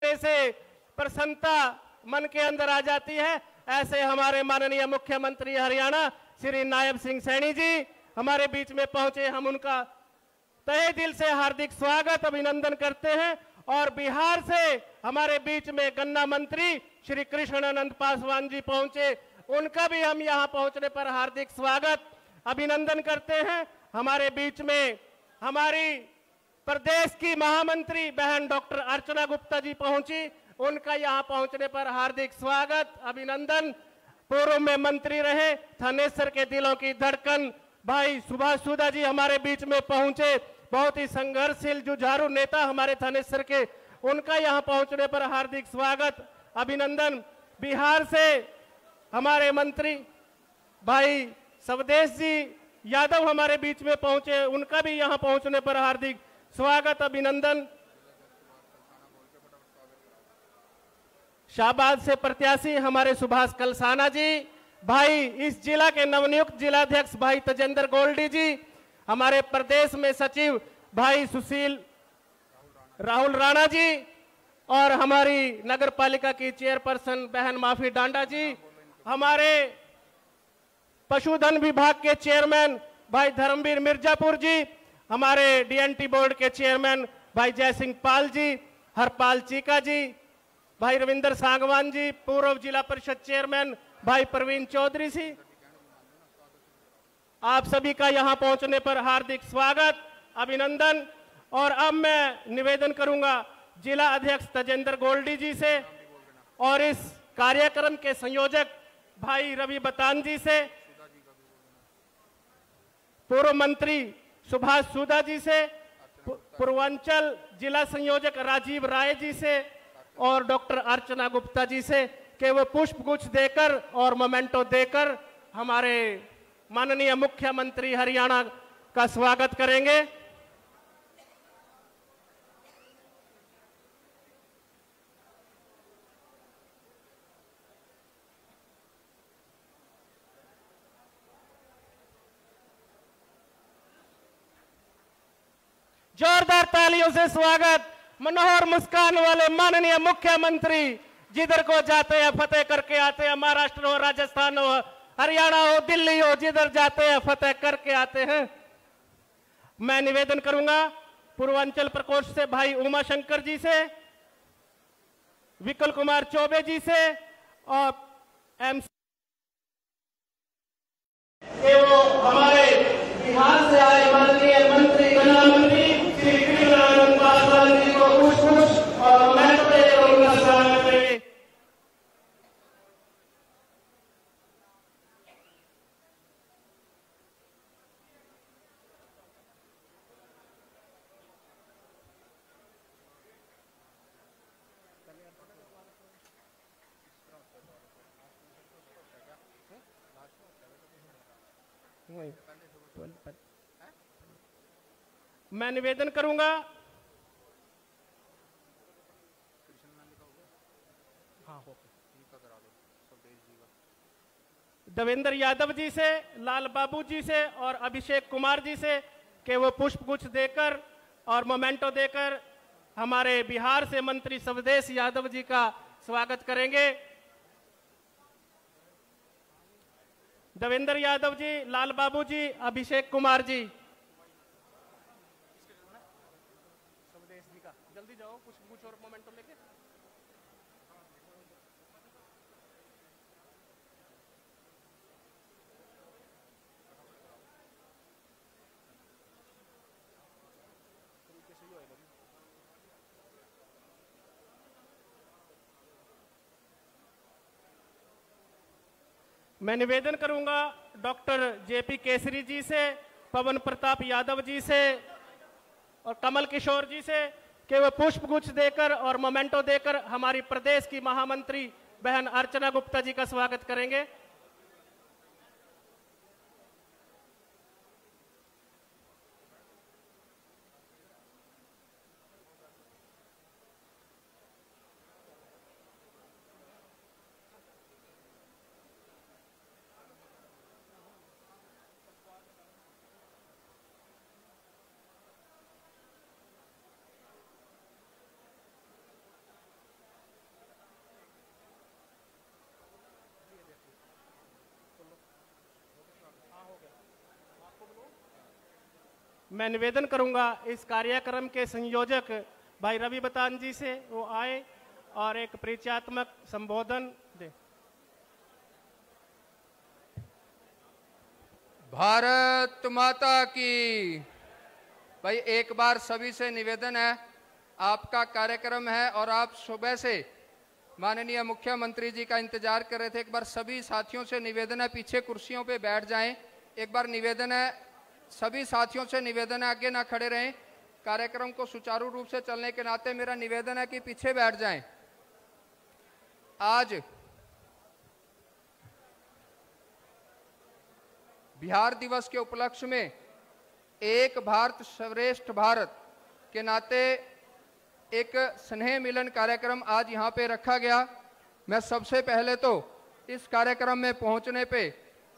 देखने से प्रसन्नता मन के अंदर आ जाती है। ऐसे हमारे माननीय मुख्यमंत्री हरियाणा श्री नायब सिंह सैनी जी हमारे बीच में पहुंचे, हम उनका तहे दिल से हार्दिक स्वागत अभिनंदन करते हैं। और बिहार से हमारे बीच में गन्ना मंत्री श्री कृष्णानंद पासवान जी पहुंचे, उनका भी हम यहां पहुंचने पर हार्दिक स्वागत अभिनंदन करते हैं। हमारे बीच में हमारी प्रदेश की महामंत्री बहन डॉक्टर अर्चना गुप्ता जी पहुंची, उनका यहां पहुंचने पर हार्दिक स्वागत अभिनंदन। पूर्व में मंत्री रहे थानेसर के दिलों की धड़कन भाई सुभाष सूदा जी हमारे बीच में पहुंचे, बहुत ही संघर्षशील जुझारू नेता हमारे थानेसर के, उनका यहां पहुंचने पर हार्दिक स्वागत अभिनंदन। बिहार से हमारे मंत्री भाई स्वदेश जी यादव हमारे बीच में पहुंचे, उनका भी यहां पहुंचने पर हार्दिक स्वागत अभिनंदन। शाहबाद से प्रत्याशी हमारे सुभाष कलसाना जी, भाई इस जिला के नवनियुक्त जिलाध्यक्ष भाई तजेंद्र गोल्डी जी, हमारे प्रदेश में सचिव भाई सुशील राहुल राणा जी, और हमारी नगर पालिका की चेयरपर्सन बहन माफी डांडा जी, हमारे पशुधन विभाग के चेयरमैन भाई धर्मवीर मिर्जापुर जी, हमारे डीएनटी बोर्ड के चेयरमैन भाई जयसिंह पाल जी, हरपाल चीका जी, भाई रविंदर सांगवान जी, पूर्व जिला परिषद चेयरमैन भाई प्रवीण चौधरी जी, आप सभी का यहां पहुंचने पर हार्दिक स्वागत अभिनंदन। और अब मैं निवेदन करूंगा जिला अध्यक्ष तजेंद्र गोल्डी जी से और इस कार्यक्रम के संयोजक भाई रवि बतान जी से, पूर्व मंत्री सुभाष सूदा जी से, पूर्वांचल जिला संयोजक राजीव राय जी से और डॉक्टर अर्चना गुप्ता जी से कि वो पुष्प गुच्छ देकर और मोमेंटो देकर हमारे माननीय मुख्यमंत्री हरियाणा का स्वागत करेंगे। जोरदार तालियों से स्वागत मनोहर मुस्कान वाले माननीय मुख्यमंत्री, जिधर को जाते हैं फतेह करके आते हैं, महाराष्ट्र हो, राजस्थान हो, हरियाणा हो, दिल्ली हो, जिधर जाते हैं फतेह करके आते हैं। मैं निवेदन करूंगा पूर्वांचल प्रकोष्ठ से भाई उमा शंकर जी से, विकल कुमार चौबे जी से और एम वो हमारे बिहार से आए माननीय मंत्री गन्ना मंत्री श्री कृष्णानंद पासवान जी को पुष्प और मोमेंटो देकर उनका स्वागत करेंगे। मैं निवेदन करूंगा देवेंद्र यादव जी से, लाल बाबू जी से और अभिषेक कुमार जी से कि वो पुष्प गुच्छ देकर और मोमेंटो देकर हमारे बिहार से मंत्री स्वदेश यादव जी का स्वागत करेंगे। देवेंद्र यादव जी, लाल बाबू जी, अभिषेक कुमार जी, स्वदेश जी का जल्दी जाओ पुष्प गुच्छ और मोमेंटो लेके। मैं निवेदन करूंगा डॉक्टर जेपी केसरी जी से, पवन प्रताप यादव जी से और कमल किशोर जी से कि वो पुष्प गुच्छ देकर और मोमेंटो देकर हमारी प्रदेश की महामंत्री बहन अर्चना गुप्ता जी का स्वागत करेंगे। मैं निवेदन करूंगा इस कार्यक्रम के संयोजक भाई रवि बतान जी से वो आए और एक परिचयात्मक संबोधन दे। भारत माता की। भाई एक बार सभी से निवेदन है, आपका कार्यक्रम है और आप सुबह से माननीय मुख्यमंत्री जी का इंतजार कर रहे थे। एक बार सभी साथियों से निवेदन है, पीछे कुर्सियों पे बैठ जाएं। एक बार निवेदन है, सभी साथियों से निवेदन है, आगे ना खड़े रहें। कार्यक्रम को सुचारू रूप से चलने के नाते मेरा निवेदन है कि पीछे बैठ जाएं। आज बिहार दिवस के उपलक्ष्य में एक भारत श्रेष्ठ भारत के नाते एक स्नेह मिलन कार्यक्रम आज यहाँ पे रखा गया। मैं सबसे पहले तो इस कार्यक्रम में पहुँचने पे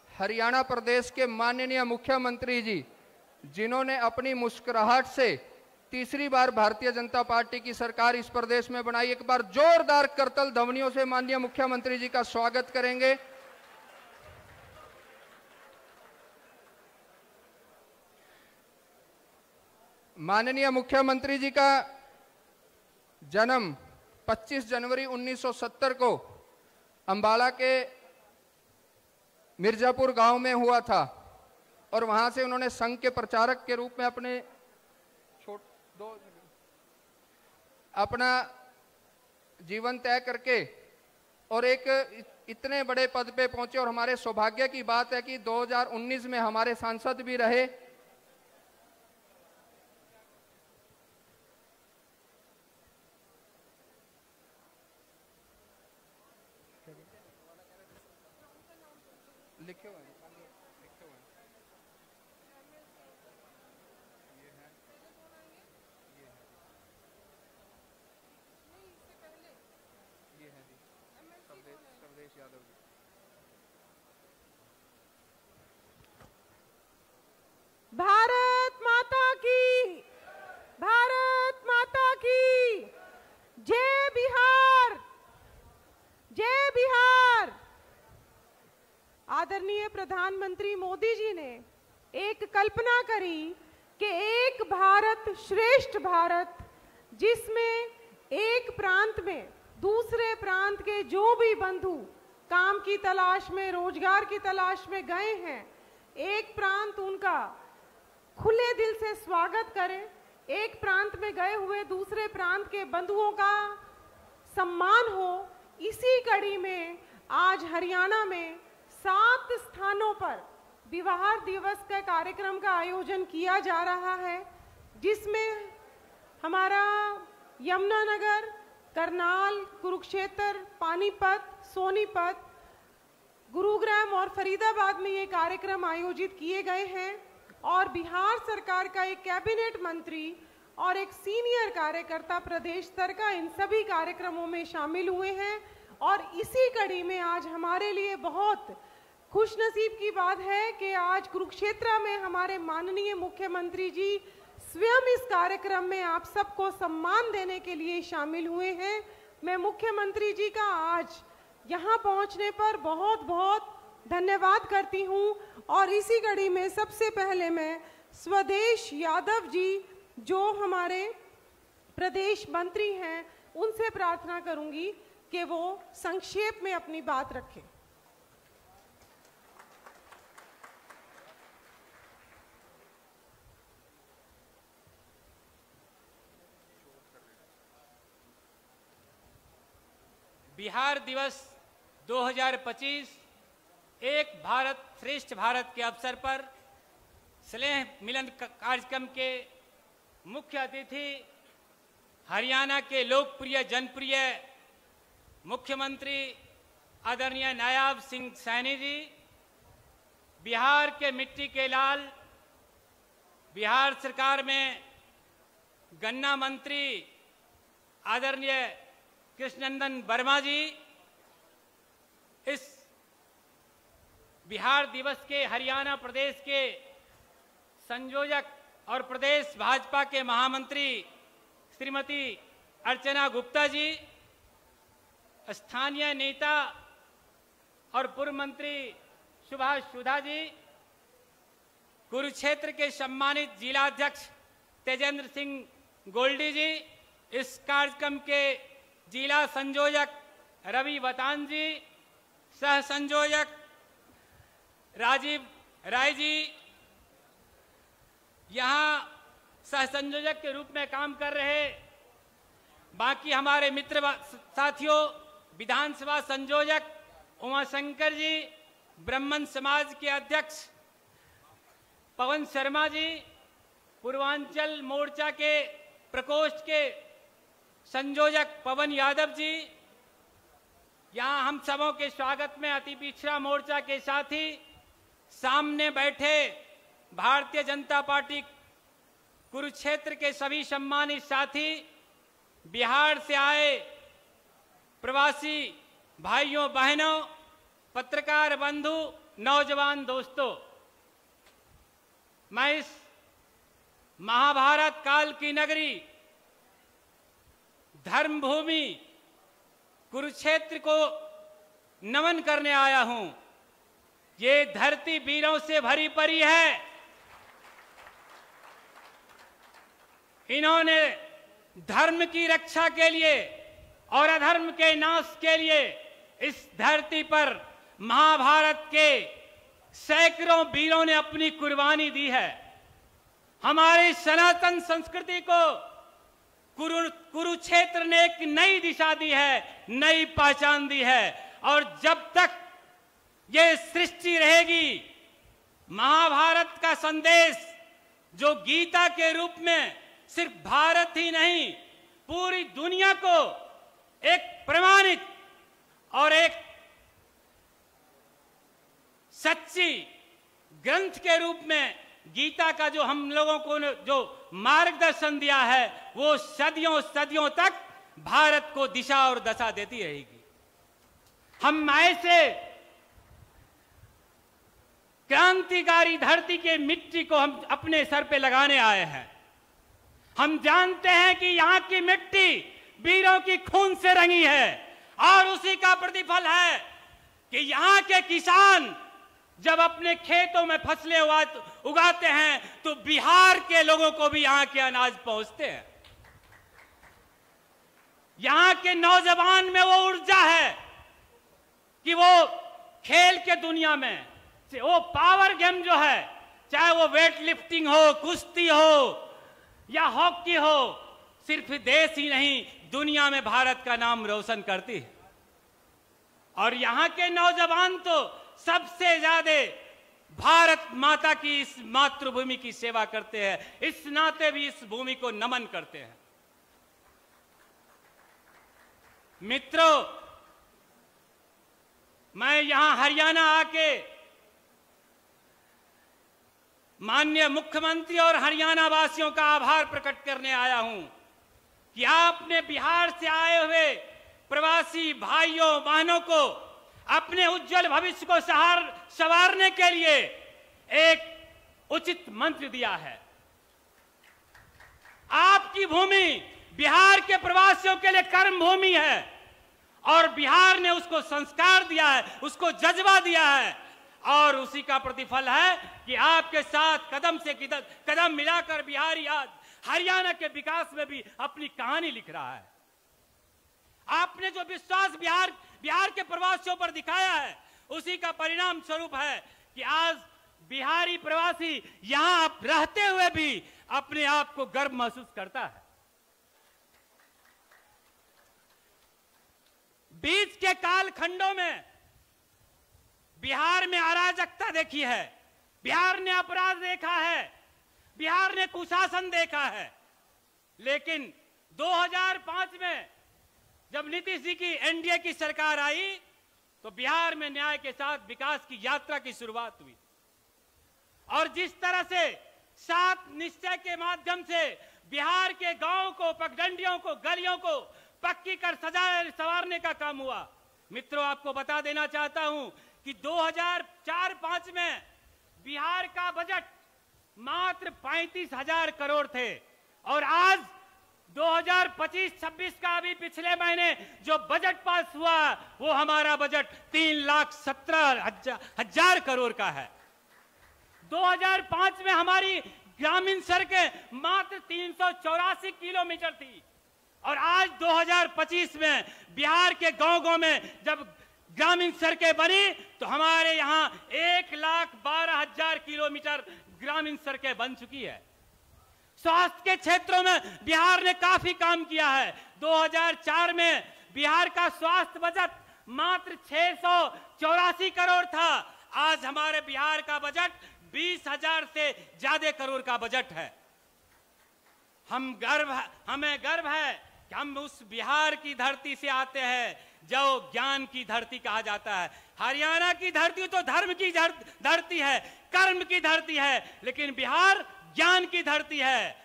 हरियाणा प्रदेश के माननीय मुख्यमंत्री जी, जिन्होंने अपनी मुस्कुराहट से तीसरी बार भारतीय जनता पार्टी की सरकार इस प्रदेश में बनाई, एक बार जोरदार करतल ध्वनियों से माननीय मुख्यमंत्री जी का स्वागत करेंगे। माननीय मुख्यमंत्री जी का जन्म 25 जनवरी 1970 को अंबाला के मिर्जापुर गांव में हुआ था और वहां से उन्होंने संघ के प्रचारक के रूप में अपना जीवन तय करके और एक इतने बड़े पद पे पहुंचे। और हमारे सौभाग्य की बात है कि 2019 में हमारे सांसद भी रहे। लिखे हुए सर्वेश यादव जी। भारत माता की, भारत माता की जय बिहार, जय बिहार। आदरणीय प्रधानमंत्री मोदी जी ने एक कल्पना करी कि एक भारत श्रेष्ठ भारत, जिसमें एक प्रांत में दूसरे प्रांत के जो भी बंधु काम की तलाश में, रोजगार की तलाश में गए हैं, एक प्रांत उनका खुले दिल से स्वागत करे, एक प्रांत में गए हुए दूसरे प्रांत के बंधुओं का सम्मान हो। इसी कड़ी में आज हरियाणा में 7 स्थानों पर विवाह दिवस का कार्यक्रम का आयोजन किया जा रहा है, जिसमें हमारा यमुनानगर, करनाल, कुरुक्षेत्र, पानीपत, सोनीपत, गुरुग्राम और फरीदाबाद में ये कार्यक्रम आयोजित किए गए हैं। और बिहार सरकार का एक कैबिनेट मंत्री और एक सीनियर कार्यकर्ता प्रदेश स्तर का इन सभी कार्यक्रमों में शामिल हुए हैं। और इसी कड़ी में आज हमारे लिए बहुत खुशनसीब की बात है कि आज कुरुक्षेत्र में हमारे माननीय मुख्यमंत्री जी स्वयं इस कार्यक्रम में आप सबको सम्मान देने के लिए शामिल हुए हैं। मैं मुख्यमंत्री जी का आज यहाँ पहुँचने पर बहुत बहुत धन्यवाद करती हूँ। और इसी कड़ी में सबसे पहले मैं स्वदेश यादव जी, जो हमारे प्रदेश मंत्री हैं, उनसे प्रार्थना करूंगी कि वो संक्षेप में अपनी बात रखें। बिहार दिवस 2025 एक भारत श्रेष्ठ भारत के अवसर पर स्नेह मिलन कार्यक्रम के मुख्य अतिथि हरियाणा के लोकप्रिय जनप्रिय मुख्यमंत्री आदरणीय नायब सिंह सैनी जी, बिहार के मिट्टी के लाल, बिहार सरकार में गन्ना मंत्री आदरणीय कृष्णनंदन वर्मा जी, इस बिहार दिवस के हरियाणा प्रदेश के संयोजक और प्रदेश भाजपा के महामंत्री श्रीमती अर्चना गुप्ता जी, स्थानीय नेता और पूर्व मंत्री सुभाष सुधा जी, कुरुक्षेत्र के सम्मानित जिलाध्यक्ष तेजेंद्र सिंह गोल्डी जी, इस कार्यक्रम के जिला संयोजक रवि वतान जी, सह संयोजक राजीव राय जी, यहाँ सह संयोजक के रूप में काम कर रहे बाकी हमारे मित्र साथियों, विधानसभा संयोजक उमाशंकर जी, ब्राह्मण समाज के अध्यक्ष पवन शर्मा जी, पूर्वांचल मोर्चा के प्रकोष्ठ के संयोजक पवन यादव जी, यहाँ हम सबों के स्वागत में अति पिछड़ा मोर्चा के साथी, सामने बैठे भारतीय जनता पार्टी कुरुक्षेत्र के सभी सम्मानित साथी, बिहार से आए प्रवासी भाइयों बहनों, पत्रकार बंधु, नौजवान दोस्तों, मैं इस महाभारत काल की नगरी धर्मभूमि कुरुक्षेत्र को नमन करने आया हूं। ये धरती वीरों से भरी पड़ी है। इन्होंने धर्म की रक्षा के लिए और अधर्म के नाश के लिए इस धरती पर महाभारत के सैकड़ों वीरों ने अपनी कुर्बानी दी है। हमारी सनातन संस्कृति को कुरुक्षेत्र ने एक नई दिशा दी है, नई पहचान दी है। और जब तक ये सृष्टि रहेगी, महाभारत का संदेश जो गीता के रूप में सिर्फ भारत ही नहीं पूरी दुनिया को एक प्रमाणित और एक सच्ची ग्रंथ के रूप में गीता का जो हम लोगों को जो मार्गदर्शन दिया है, वो सदियों सदियों तक भारत को दिशा और दशा देती रहेगी। हम ऐसे क्रांतिकारी धरती के मिट्टी को हम अपने सर पे लगाने आए हैं। हम जानते हैं कि यहाँ की मिट्टी वीरों की खून से रंगी है और उसी का प्रतिफल है कि यहाँ के किसान जब अपने खेतों में फसलें उगाते हैं तो बिहार के लोगों को भी यहाँ के अनाज पहुंचते हैं। यहाँ के नौजवान में वो ऊर्जा है कि वो खेल के दुनिया में वो पावर गेम जो है, चाहे वो वेट लिफ्टिंग हो, कुश्ती हो या हॉकी हो, सिर्फ देश ही नहीं दुनिया में भारत का नाम रोशन करती है। और यहाँ के नौजवान तो सबसे ज्यादा भारत माता की इस मातृभूमि की सेवा करते हैं, इस नाते भी इस भूमि को नमन करते हैं। मित्रों, मैं यहां हरियाणा आके माननीय मुख्यमंत्री और हरियाणा वासियों का आभार प्रकट करने आया हूं कि आपने बिहार से आए हुए प्रवासी भाइयों बहनों को अपने उज्जवल भविष्य को संवारने के लिए एक उचित मंत्र दिया है। आपकी भूमि बिहार के प्रवासियों के लिए कर्म भूमि है और बिहार ने उसको संस्कार दिया है, उसको जज्बा दिया है और उसी का प्रतिफल है कि आपके साथ कदम से कदम मिलाकर बिहारी आज हरियाणा के विकास में भी अपनी कहानी लिख रहा है। आपने जो विश्वास बिहार के प्रवासियों पर दिखाया है, उसी का परिणाम स्वरूप है कि आज बिहारी प्रवासी यहां रहते हुए भी अपने आप को गर्व महसूस करता है। बीच के कालखंडों में बिहार में अराजकता देखी है, बिहार ने अपराध देखा है, बिहार ने कुशासन देखा है। लेकिन 2005 में जब नीतीश जी की एनडीए की सरकार आई तो बिहार में न्याय के साथ विकास की यात्रा की शुरुआत हुई और जिस तरह से 7 निश्चय के माध्यम से बिहार के गांवों को, पगडंडियों को, गलियों को पक्की कर संवारने का काम हुआ। मित्रों, आपको बता देना चाहता हूं कि 2004-05 में बिहार का बजट मात्र 35,000 करोड़ थे और आज 2025-26 का अभी पिछले महीने जो बजट पास हुआ वो हमारा बजट 3,17,000 करोड़ का है। 2005 में हमारी ग्रामीण सड़कें मात्र 384 किलोमीटर थी और आज 2025 में बिहार के गांव-गांव में जब ग्रामीण सड़कें बनी तो हमारे यहां 1,12,000 किलोमीटर ग्रामीण सड़कें बन चुकी है। स्वास्थ्य के क्षेत्रों में बिहार ने काफी काम किया है। 2004 में बिहार का स्वास्थ्य बजट मात्र 684 करोड़ था। आज हमारे बिहार का बजट 20,000 से ज्यादा करोड़ का बजट है। हमें गर्व है कि हम उस बिहार की धरती से आते हैं जो ज्ञान की धरती कहा जाता है। हरियाणा की धरती तो धर्म की धरती है, कर्म की धरती है, लेकिन बिहार ज्ञान की धरती है।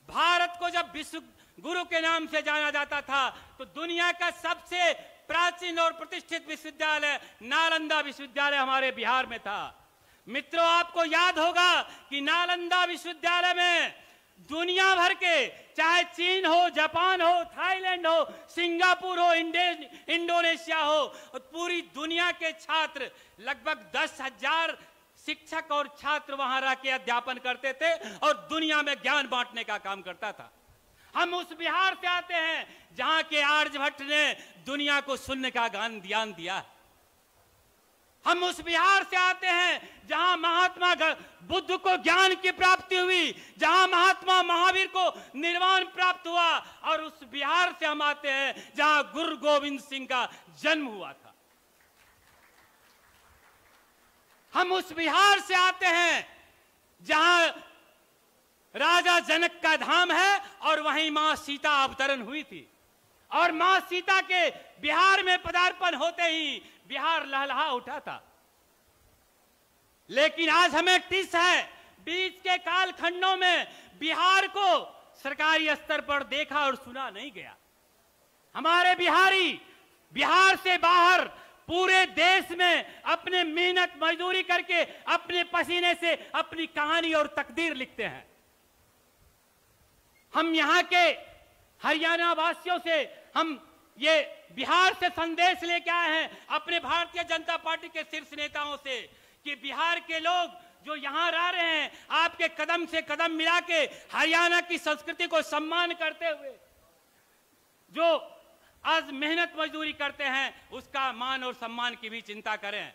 भारत को जब विश्व गुरु के नाम से जाना जाता था तो दुनिया का सबसे प्राचीन और प्रतिष्ठित विश्वविद्यालय नालंदा विश्वविद्यालय हमारे बिहार में था। मित्रों, आपको याद होगा कि नालंदा विश्वविद्यालय में दुनिया भर के, चाहे चीन हो, जापान हो, थाईलैंड हो, सिंगापुर हो, इंडोनेशिया हो, पूरी दुनिया के छात्र, लगभग 10,000 शिक्षक और छात्र वहां रह के अध्यापन करते थे और दुनिया में ज्ञान बांटने का काम करता था। हम उस बिहार से आते हैं जहां के आर्यभट्ट ने दुनिया को शून्य का ज्ञान दिया। हम उस बिहार से आते हैं जहां महात्मा बुद्ध को ज्ञान की प्राप्ति हुई, जहां महात्मा महावीर को निर्वाण प्राप्त हुआ, और उस बिहार से हम आते हैं जहां गुरु गोविंद सिंह का जन्म हुआ था। हम उस बिहार से आते हैं जहां राजा जनक का धाम है और वहीं मां सीता अवतरण हुई थी, और मां सीता के बिहार में पदार्पण होते ही बिहार लहलहा उठा था। लेकिन आज हमें टिस है, बीच के कालखंडों में बिहार को सरकारी स्तर पर देखा और सुना नहीं गया। हमारे बिहारी बिहार से बाहर पूरे देश में अपने मेहनत मजदूरी करके अपने पसीने से अपनी कहानी और तकदीर लिखते हैं। हम यहाँ के हरियाणा वासियों से हम ये बिहार से संदेश लेके आए हैं अपने भारतीय जनता पार्टी के शीर्ष नेताओं से कि बिहार के लोग जो यहाँ रह रहे हैं, आपके कदम से कदम मिला के हरियाणा की संस्कृति को सम्मान करते हुए जो आज मेहनत मजदूरी करते हैं, उसका मान और सम्मान की भी चिंता करें।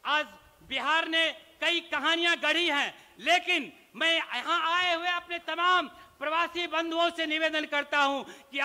आज बिहार ने कई कहानियां गढ़ी हैं, लेकिन मैं यहाँ आए हुए अपने तमाम प्रवासी बंधुओं से निवेदन करता हूं कि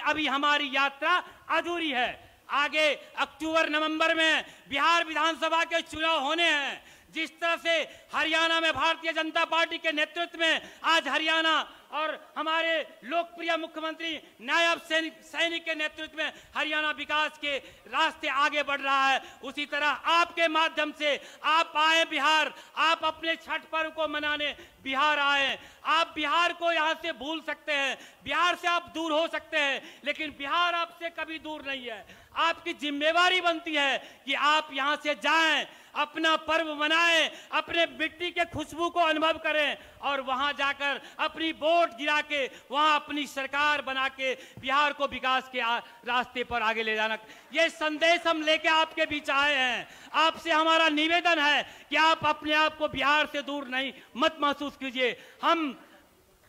अभी हमारी यात्रा अधूरी है। आगे अक्टूबर नवंबर में बिहार विधानसभा के चुनाव होने हैं। जिस तरह से हरियाणा में भारतीय जनता पार्टी के नेतृत्व में आज हरियाणा और हमारे लोकप्रिय मुख्यमंत्री नायब सैनिक के नेतृत्व में हरियाणा विकास के रास्ते आगे बढ़ रहा है, उसी तरह आपके माध्यम से आप आए बिहार, आप अपने छठ पर्व को मनाने बिहार आए। आप बिहार को यहाँ से भूल सकते हैं, बिहार से आप दूर हो सकते हैं, लेकिन बिहार आपसे कभी दूर नहीं है। आपकी जिम्मेवारी बनती है कि आप यहाँ से जाएं, अपना पर्व मनाएं, अपने मिट्टी के खुशबू को अनुभव करें और वहां जाकर अपनी वोट गिरा के वहां अपनी सरकार बना के बिहार को विकास के रास्ते पर आगे ले जाना। ये संदेश हम लेके आपके बीच आए हैं। आपसे हमारा निवेदन है कि आप अपने आप को बिहार से दूर नहीं मत महसूस कीजिए। हम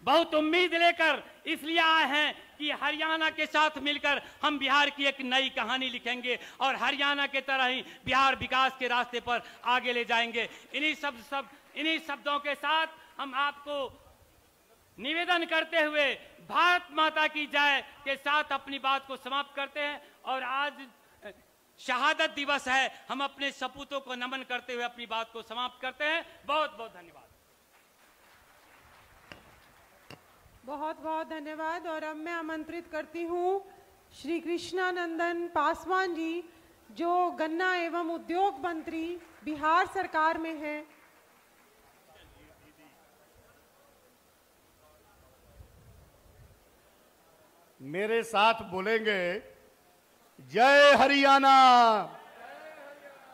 बहुत उम्मीद लेकर इसलिए आए हैं कि हरियाणा के साथ मिलकर हम बिहार की एक नई कहानी लिखेंगे और हरियाणा के तरह ही बिहार विकास के रास्ते पर आगे ले जाएंगे। इन्हीं शब्दों के साथ हम आपको निवेदन करते हुए भारत माता की जय के साथ अपनी बात को समाप्त करते हैं। और आज शहादत दिवस है, हम अपने सपूतों को नमन करते हुए अपनी बात को समाप्त करते हैं। बहुत बहुत धन्यवाद। बहुत बहुत धन्यवाद। और अब मैं आमंत्रित करती हूँ श्री कृष्णानंदन पासवान जी, जो गन्ना एवं उद्योग मंत्री बिहार सरकार में हैं। मेरे साथ बोलेंगे, जय हरियाणा,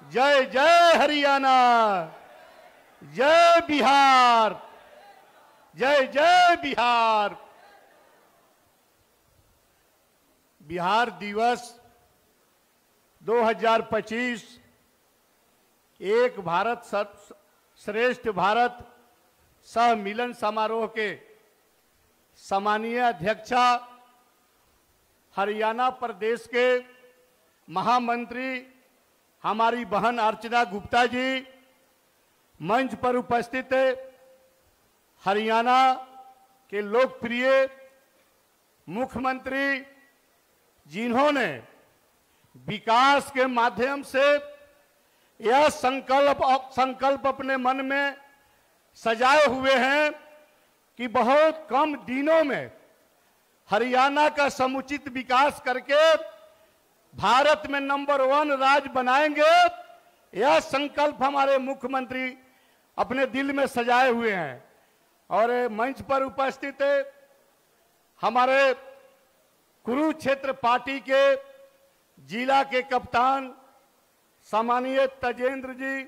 जय जय हरियाणा, जय बिहार, जय जय बिहार। बिहार दिवस 2025 एक भारत श्रेष्ठ भारत सह मिलन समारोह के सम्मानीय अध्यक्षा, हरियाणा प्रदेश के महामंत्री हमारी बहन अर्चना गुप्ता जी, मंच पर उपस्थित हरियाणा के लोकप्रिय मुख्यमंत्री, जिन्होंने विकास के माध्यम से यह संकल्प अपने मन में सजाए हुए हैं कि बहुत कम दिनों में हरियाणा का समुचित विकास करके भारत में नंबर 1 राज्य बनाएंगे। यह संकल्प हमारे मुख्यमंत्री अपने दिल में सजाए हुए हैं। और मंच पर उपस्थित हमारे कुरुक्षेत्र पार्टी के जिला के कप्तान सम्मानीय तजेंद्र जी,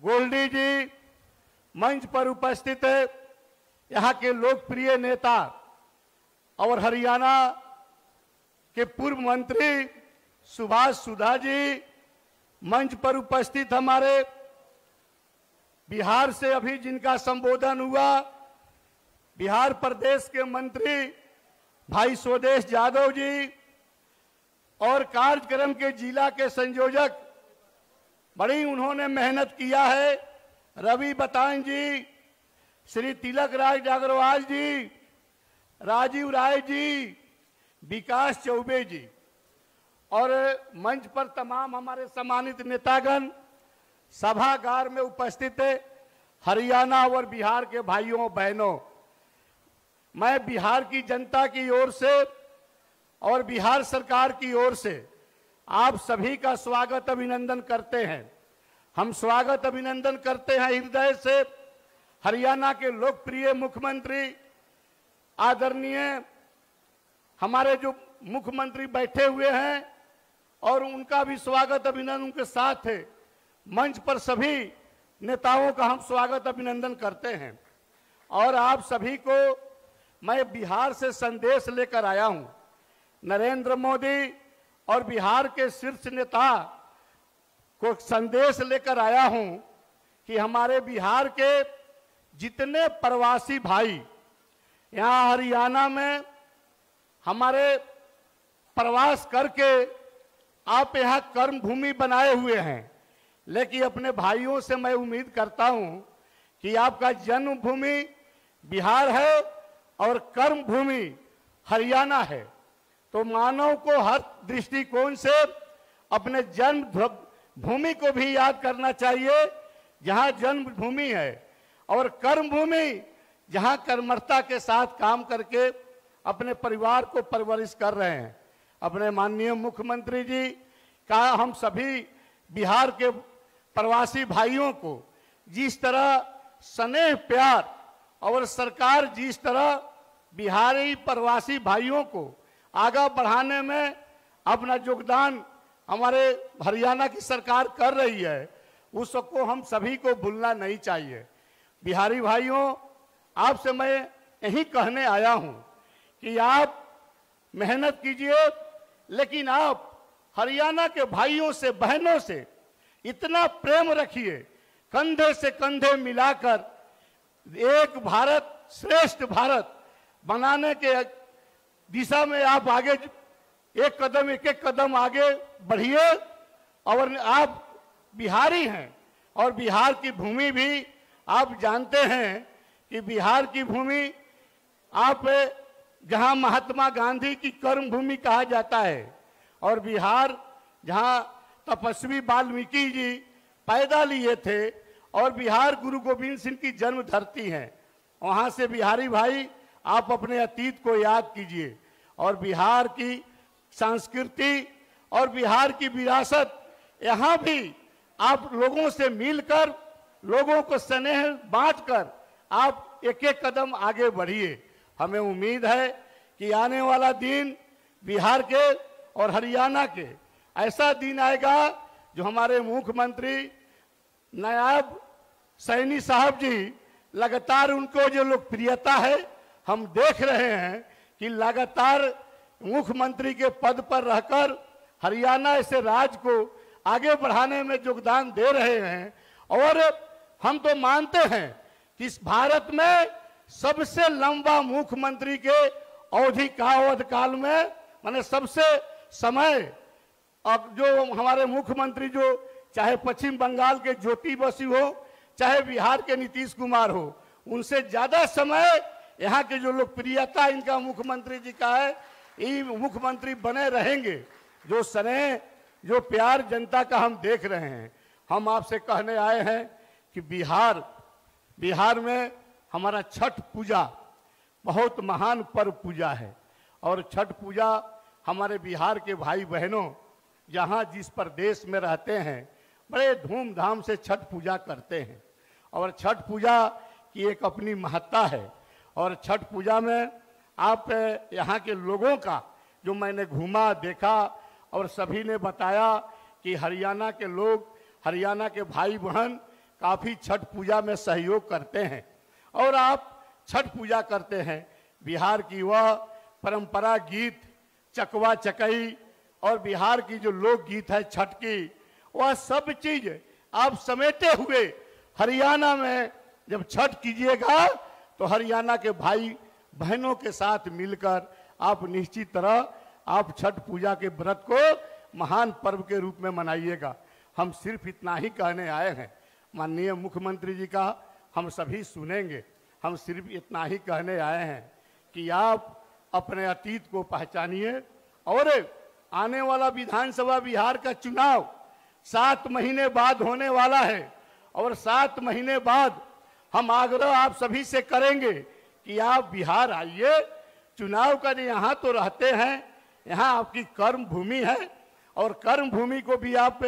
गोल्डी जी, मंच पर उपस्थित है यहाँ के लोकप्रिय नेता और हरियाणा के पूर्व मंत्री सुभाष सुधा जी, मंच पर उपस्थित हमारे बिहार से अभी जिनका संबोधन हुआ, बिहार प्रदेश के मंत्री भाई स्वदेश यादव जी, और कार्यक्रम के जिला के संयोजक, बड़ी उन्होंने मेहनत किया है, रवि बतान जी, श्री तिलक राज अग्रवाल जी, राजीव राय जी, विकास चौबे जी, और मंच पर तमाम हमारे सम्मानित नेतागण, सभागार में उपस्थित हरियाणा और बिहार के भाइयों बहनों, मैं बिहार की जनता की ओर से और बिहार सरकार की ओर से आप सभी का स्वागत अभिनंदन करते हैं। हम स्वागत अभिनंदन करते हैं हृदय से हरियाणा के लोकप्रिय मुख्यमंत्री, आदरणीय हमारे जो मुख्यमंत्री बैठे हुए हैं, और उनका भी स्वागत अभिनंदन उनके साथ है। मंच पर सभी नेताओं का हम स्वागत अभिनंदन करते हैं। और आप सभी को मैं बिहार से संदेश लेकर आया हूं। नरेंद्र मोदी और बिहार के शीर्ष नेता को संदेश लेकर आया हूं कि हमारे बिहार के जितने प्रवासी भाई यहाँ हरियाणा में हमारे प्रवास करके आप यहाँ कर्म भूमि बनाए हुए हैं, लेकिन अपने भाइयों से मैं उम्मीद करता हूं कि आपका जन्मभूमि बिहार है और कर्म भूमि हरियाणा है। तो मानव को हर दृष्टिकोण से अपने जन्म भूमि को भी याद करना चाहिए, जहां जन्मभूमि है, और कर्म भूमि जहां कर्मठता के साथ काम करके अपने परिवार को परवरिश कर रहे हैं। अपने माननीय मुख्यमंत्री जी का हम सभी बिहार के प्रवासी भाइयों को जिस तरह स्नेह प्यार, और सरकार जिस तरह बिहारी प्रवासी भाइयों को आगे बढ़ाने में अपना योगदान हमारे हरियाणा की सरकार कर रही है, उसको हम सभी को भूलना नहीं चाहिए। बिहारी भाइयों, आपसे मैं यही कहने आया हूं कि आप मेहनत कीजिए, लेकिन आप हरियाणा के भाइयों से बहनों से इतना प्रेम रखिए, कंधे से कंधे मिलाकर एक भारत श्रेष्ठ भारत बनाने के दिशा में आप आगे एक एक कदम आगे बढ़िए। और आप बिहारी हैं, और बिहार की भूमि भी आप जानते हैं कि बिहार की भूमि आप जहां महात्मा गांधी की कर्म भूमि कहा जाता है, और बिहार जहां तपस्वी वाल्मीकि जी पैदा लिए थे, और बिहार गुरु गोविंद सिंह की जन्म धरती है। वहां से बिहारी भाई आप अपने अतीत को याद कीजिए, और बिहार की संस्कृति और बिहार की विरासत, यहाँ भी आप लोगों से मिलकर, लोगों को स्नेह बांटकर आप एक एक कदम आगे बढ़िए। हमें उम्मीद है कि आने वाला दिन बिहार के और हरियाणा के ऐसा दिन आएगा जो हमारे मुख्यमंत्री नायब सैनी साहब जी, लगातार उनको जो लोकप्रियता है हम देख रहे हैं कि लगातार मुख्यमंत्री के पद पर रहकर हरियाणा ऐसे राज्य को आगे बढ़ाने में योगदान दे रहे हैं। और हम तो मानते हैं कि इस भारत में सबसे लंबा मुख्यमंत्री के अवधि काल में माने सबसे समय, अब जो हमारे मुख्यमंत्री जो चाहे पश्चिम बंगाल के ज्योति बसु हो, चाहे बिहार के नीतीश कुमार हो, उनसे ज्यादा समय यहाँ के जो लोकप्रियता इनका मुख्यमंत्री जी का है, ये मुख्यमंत्री बने रहेंगे। जो स्नेह, जो प्यार जनता का हम देख रहे हैं, हम आपसे कहने आए हैं कि बिहार में हमारा छठ पूजा बहुत महान पर्व पूजा है। और छठ पूजा हमारे बिहार के भाई बहनों जहाँ जिस प्रदेश में रहते हैं बड़े धूमधाम से छठ पूजा करते हैं। और छठ पूजा की एक अपनी महत्ता है। और छठ पूजा में आप यहाँ के लोगों का जो मैंने घूमा देखा और सभी ने बताया कि हरियाणा के लोग, हरियाणा के भाई बहन काफ़ी छठ पूजा में सहयोग करते हैं। और आप छठ पूजा करते हैं, बिहार की वह परंपरा गीत चकवा चकई और बिहार की जो लोक गीत है छठ की, वह सब चीज आप समेटे हुए हरियाणा में जब छठ कीजिएगा तो हरियाणा के भाई बहनों के साथ मिलकर आप निश्चित तरह आप छठ पूजा के व्रत को महान पर्व के रूप में मनाइएगा। हम सिर्फ इतना ही कहने आए हैं, माननीय मुख्यमंत्री जी का हम सभी सुनेंगे। हम सिर्फ इतना ही कहने आए हैं कि आप अपने अतीत को पहचानिए और आने वाला विधानसभा बिहार का चुनाव 7 महीने बाद होने वाला है। और 7 महीने बाद हम आग्रह आप सभी से करेंगे कि आप बिहार आइए, चुनाव कर यहाँ तो रहते हैं, यहाँ आपकी कर्म भूमि है और कर्म भूमि को भी आप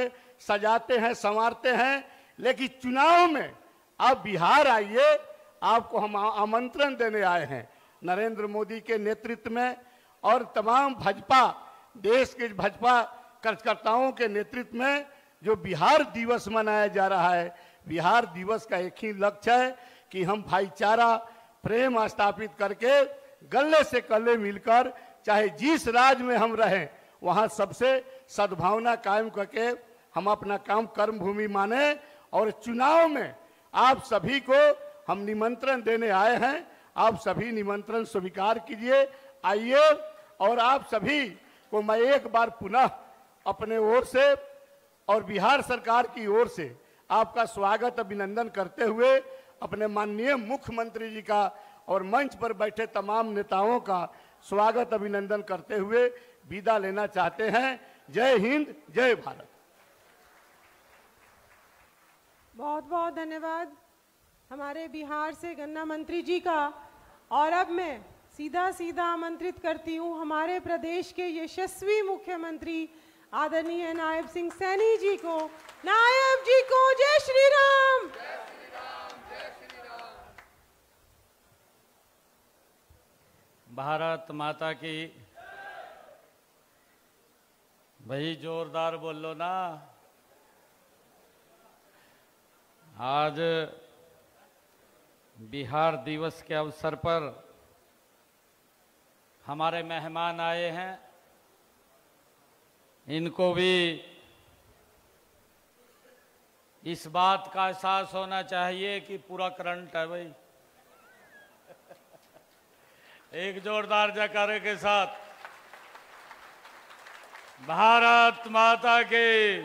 सजाते हैं, संवारते हैं। लेकिन चुनाव में आप बिहार आइए, आपको हम आमंत्रण देने आए हैं। नरेंद्र मोदी के नेतृत्व में और तमाम भाजपा, देश के भाजपा कार्यकर्ताओं के नेतृत्व में जो बिहार दिवस मनाया जा रहा है, बिहार दिवस का एक ही लक्ष्य है कि हम भाईचारा, प्रेम स्थापित करके गले से गले मिलकर चाहे जिस राज्य में हम रहें वहाँ सबसे सद्भावना कायम करके हम अपना काम कर्म भूमि माने। और चुनाव में आप सभी को हम निमंत्रण देने आए हैं, आप सभी निमंत्रण स्वीकार कीजिए, आइए। और आप सभी को मैं एक बार पुनः अपने ओर से और बिहार सरकार की ओर से आपका स्वागत, अभिनंदन करते हुए अपने माननीय मुख्यमंत्री जी का और मंच पर बैठे तमाम नेताओं का स्वागत, अभिनंदन करते हुए विदा लेना चाहते हैं। जय हिंद, जय भारत। बहुत बहुत धन्यवाद हमारे बिहार से गन्ना मंत्री जी का। और अब मैं सीधा आमंत्रित करती हूँ हमारे प्रदेश के यशस्वी मुख्यमंत्री आदरणीय नायब सिंह सैनी जी को। नायब जी को जय श्री राम। भारत माता की। भाई जोरदार बोल लो ना। आज बिहार दिवस के अवसर पर हमारे मेहमान आए हैं, इनको भी इस बात का एहसास होना चाहिए कि पूरा करंट है भाई। एक जोरदार जयकारे के साथ भारत माता की।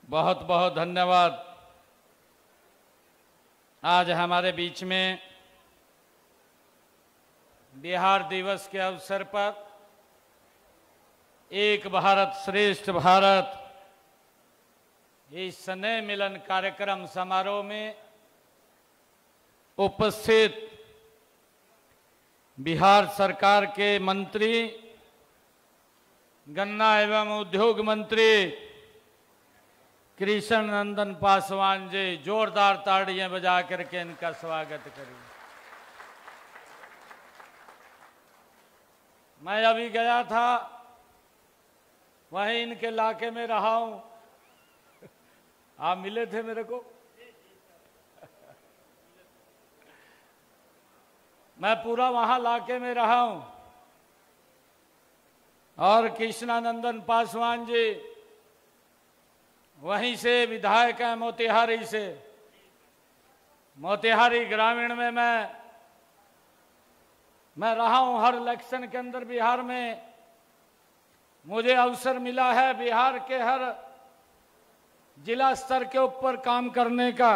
बहुत बहुत धन्यवाद। आज हमारे बीच में बिहार दिवस के अवसर पर एक भारत श्रेष्ठ भारत इस स्नेह मिलन कार्यक्रम समारोह में उपस्थित बिहार सरकार के मंत्री, गन्ना एवं उद्योग मंत्री कृष्ण नंदन पासवान जी, जोरदार ताड़ियां बजा करके इनका स्वागत करिए। मैं अभी गया था, वहीं इनके इलाके में रहा हूं। आप मिले थे मेरे को। मैं पूरा वहां इलाके में रहा हूं और कृष्णानंदन पासवान जी वहीं से विधायक हैं मोतिहारी से। मोतिहारी ग्रामीण में मैं रहा हूं हर इलेक्शन के अंदर। बिहार में मुझे अवसर मिला है बिहार के हर जिला स्तर के ऊपर काम करने का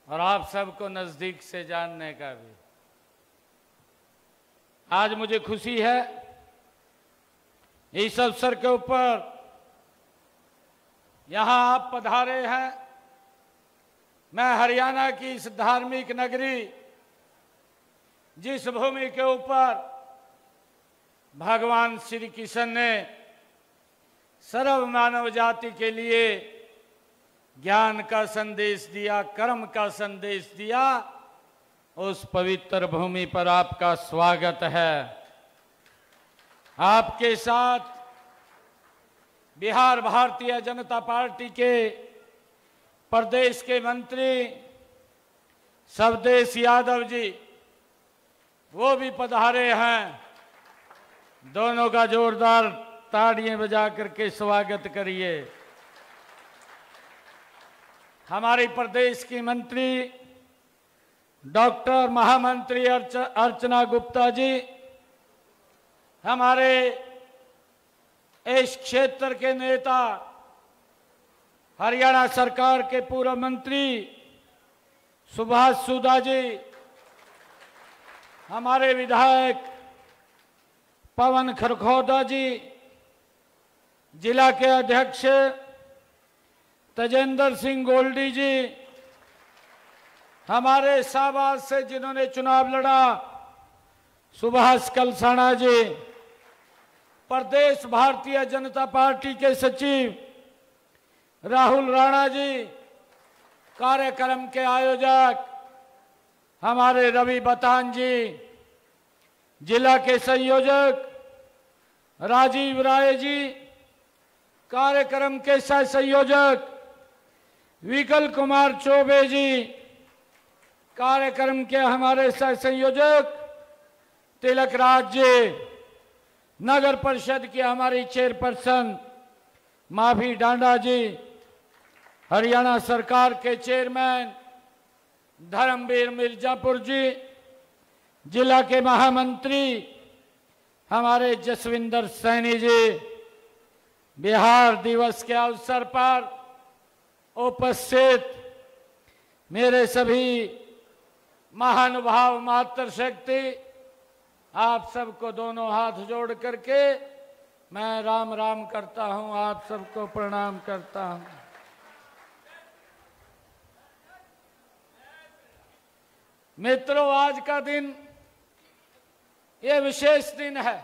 और आप सबको नजदीक से जानने का भी। आज मुझे खुशी है इस अवसर के ऊपर यहां आप पधारे हैं। मैं हरियाणा की इस धार्मिक नगरी, जिस भूमि के ऊपर भगवान श्री कृष्ण ने सर्व मानव जाति के लिए ज्ञान का संदेश दिया, कर्म का संदेश दिया, उस पवित्र भूमि पर आपका स्वागत है। आपके साथ बिहार भारतीय जनता पार्टी के प्रदेश के मंत्री शबदेश यादव जी, वो भी पधारे हैं। दोनों का जोरदार ताड़ियां बजा करके स्वागत करिए। हमारी प्रदेश की मंत्री डॉक्टर महामंत्री अर्चना गुप्ता जी, हमारे इस क्षेत्र के नेता, हरियाणा सरकार के पूर्व मंत्री सुभाष सुधा जी, हमारे विधायक पवन खरखौदा जी, जिला के अध्यक्ष तेजेंद्र सिंह गोल्डी जी, हमारे शाहबाद से जिन्होंने चुनाव लड़ा सुभाष कलसाना जी, प्रदेश भारतीय जनता पार्टी के सचिव राहुल राणा जी, कार्यक्रम के आयोजक हमारे रवि बतान जी, जिला के संयोजक राजीव राय जी, कार्यक्रम के सह संयोजक विकल कुमार चौबे जी, कार्यक्रम के हमारे सह संयोजक तिलक राज जी, नगर परिषद की हमारी चेयरपर्सन माफी डांडा जी, हरियाणा सरकार के चेयरमैन धर्मवीर मिर्जापुर जी, जिला के महामंत्री हमारे जसविंदर सैनी जी, बिहार दिवस के अवसर पर उपस्थित मेरे सभी महानुभाव मातृशक्ति, आप सबको दोनों हाथ जोड़ करके मैं राम राम करता हूं, आप सबको प्रणाम करता हूं। मित्रों, आज का दिन ये विशेष दिन है।